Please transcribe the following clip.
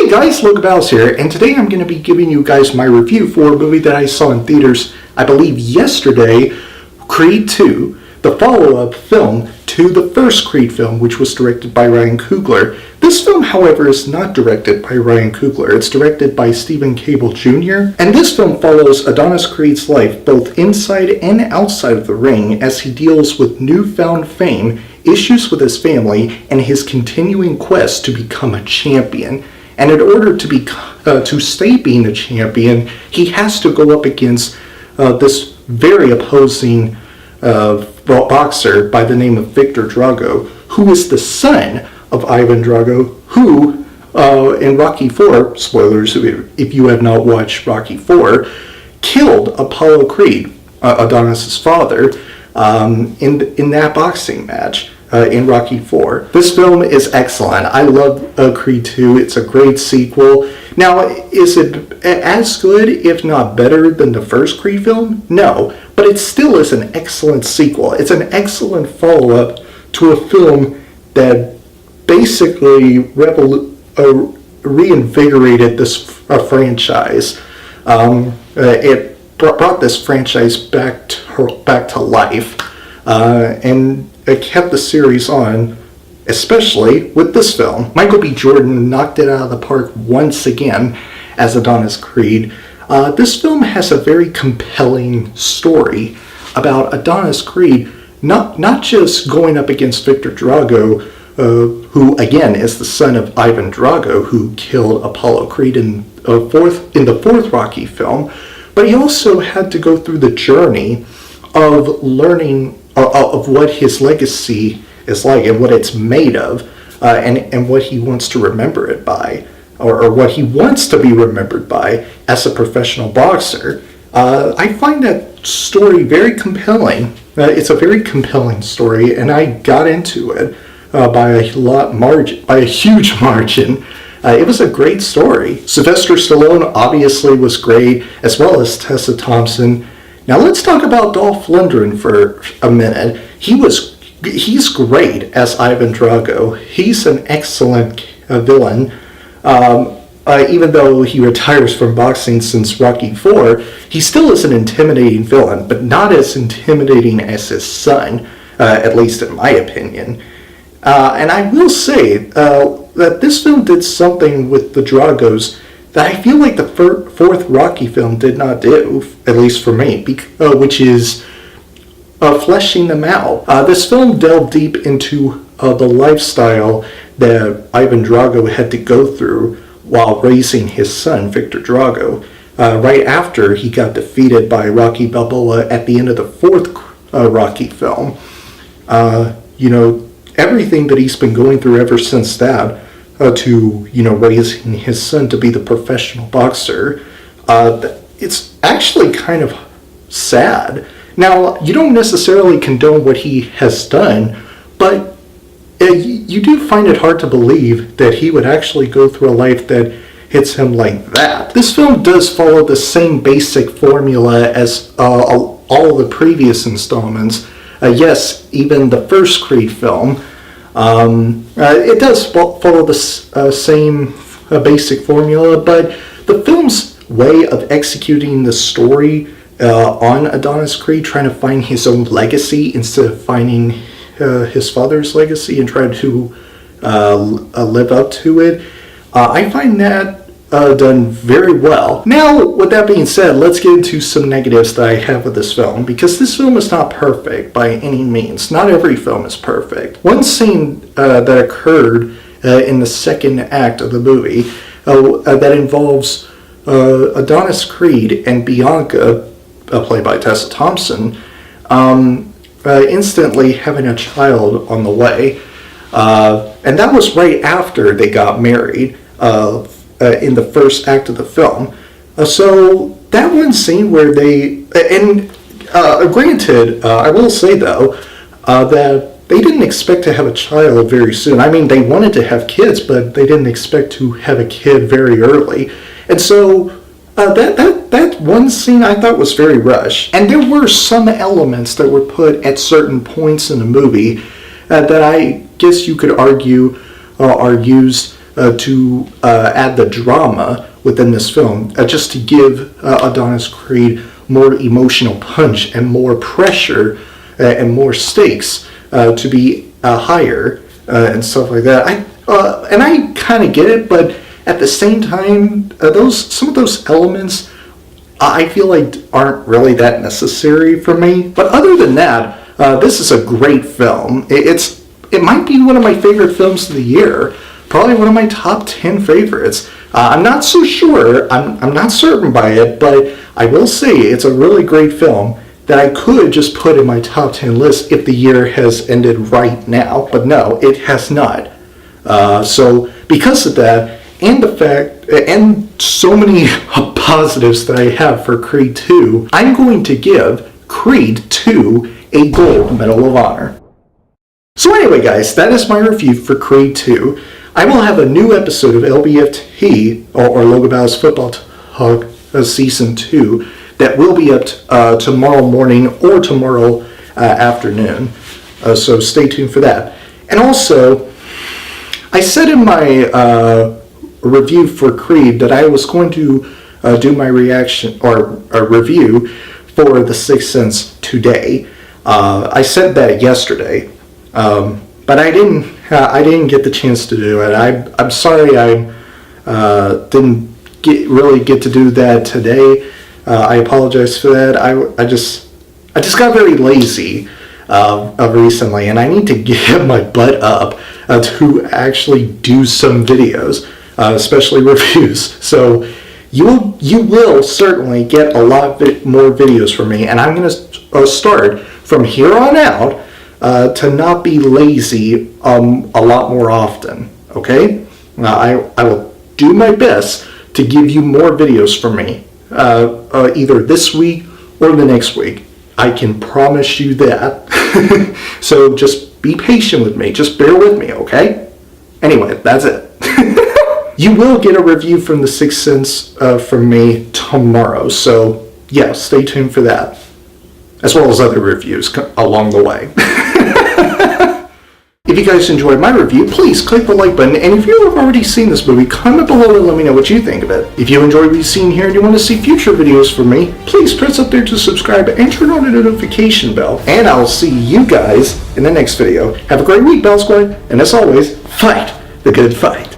Hey guys, Logan here, and today I'm going to be giving you guys my review for a movie that I saw in theaters, I believe yesterday, Creed 2, the follow-up film to the first Creed film, which was directed by Ryan Coogler. This film, however, is not directed by Ryan Coogler. It's directed by Stephen Cable Jr., and this film follows Adonis Creed's life both inside and outside of the ring as he deals with newfound fame, issues with his family, and his continuing quest to become a champion. And in order to stay being a champion, he has to go up against this very opposing boxer by the name of Victor Drago, who is the son of Ivan Drago, who in Rocky IV, spoilers if you have not watched Rocky IV, killed Apollo Creed, Adonis' father, in that boxing match. In Rocky IV. This film is excellent. I love Creed 2. It's a great sequel. Now, is it as good, if not better, than the first Creed film? No, but it still is an excellent sequel. It's an excellent follow-up to a film that basically reinvigorated this franchise. It brought this franchise back to life, and it kept the series on, especially with this film. Michael B. Jordan knocked it out of the park once again as Adonis Creed. This film has a very compelling story about Adonis Creed, not just going up against Victor Drago, who again is the son of Ivan Drago, who killed Apollo Creed in the fourth Rocky film, but he also had to go through the journey of learning of what his legacy is like and what it's made of, and what he wants to remember it by, or what he wants to be remembered by as a professional boxer. I find that story very compelling. It's a very compelling story, and I got into it by a huge margin. It was a great story. Sylvester Stallone obviously was great, as well as Tessa Thompson. Now let's talk about Dolph Lundgren for a minute. He's great as Ivan Drago. He's an excellent villain. Even though he retires from boxing since Rocky IV, he still is an intimidating villain, but not as intimidating as his son, at least in my opinion. And I will say that this film did something with the Dragos that I feel like the fourth Rocky film did not do, at least for me, which is fleshing them out. This film delved deep into the lifestyle that Ivan Drago had to go through while raising his son, Victor Drago, right after he got defeated by Rocky Balboa at the end of the fourth Rocky film. Everything that he's been going through ever since that, to raising his son to be the professional boxer, it's actually kind of sad. Now, you don't necessarily condone what he has done, but you do find it hard to believe that he would actually go through a life that hits him like that. This film does follow the same basic formula as all the previous installments. Yes, even the first Creed film. It does follow the same basic formula, but the film's way of executing the story on Adonis Creed, trying to find his own legacy instead of finding his father's legacy and trying to live up to it, I find that done very well. Now, with that being said, let's get into some negatives that I have with this film, because this film is not perfect by any means. Not every film is perfect. One scene that occurred in the second act of the movie that involves Adonis Creed and Bianca, played by Tessa Thompson, instantly having a child on the way. And that was right after they got married. In the first act of the film. So that one scene where granted, I will say though, that they didn't expect to have a child very soon. I mean, they wanted to have kids, but they didn't expect to have a kid very early. And so that one scene I thought was very rushed. And there were some elements that were put at certain points in the movie that I guess you could argue are used to add the drama within this film, just to give Adonis Creed more emotional punch and more pressure and more stakes to be higher and stuff like that. And I kind of get it, but at the same time, some of those elements I feel like aren't really that necessary for me. But other than that, this is a great film. It might be one of my favorite films of the year. Probably one of my top 10 favorites. I'm not so sure. I'm not certain by it, but I will say it's a really great film that I could just put in my top 10 list if the year has ended right now. But no, it has not. So because of that, and the fact, and so many positives that I have for Creed 2, I'm going to give Creed 2 a gold medal of honor. So anyway, guys, that is my review for Creed 2. I will have a new episode of LBFT, or Logan Bow's Football Talk Season 2, that will be up tomorrow morning or tomorrow afternoon. So stay tuned for that. And also, I said in my review for Creed that I was going to do my reaction or a review for The Sixth Sense today. I said that yesterday, but I didn't get the chance to do it. I'm sorry I didn't really get to do that today. I apologize for that. I just got very lazy recently, and I need to get my butt up to actually do some videos, especially reviews. So you will certainly get a lot more videos from me, and I'm going to start from here on out to not be lazy a lot more often. Okay, I will do my best to give you more videos from me either this week or the next week. I can promise you that. So just be patient with me. Just bear with me, okay? Anyway, that's it. You will get a review from The Sixth Sense from me tomorrow. So yeah, stay tuned for that, as well as other reviews along the way. If you guys enjoyed my review, please click the like button, and if you have already seen this movie, comment below and let me know what you think of it. If you enjoyed what you've seen here and you want to see future videos from me, please press up there to subscribe and turn on the notification bell, and I'll see you guys in the next video. Have a great week, Bell Squad, and as always, fight the good fight.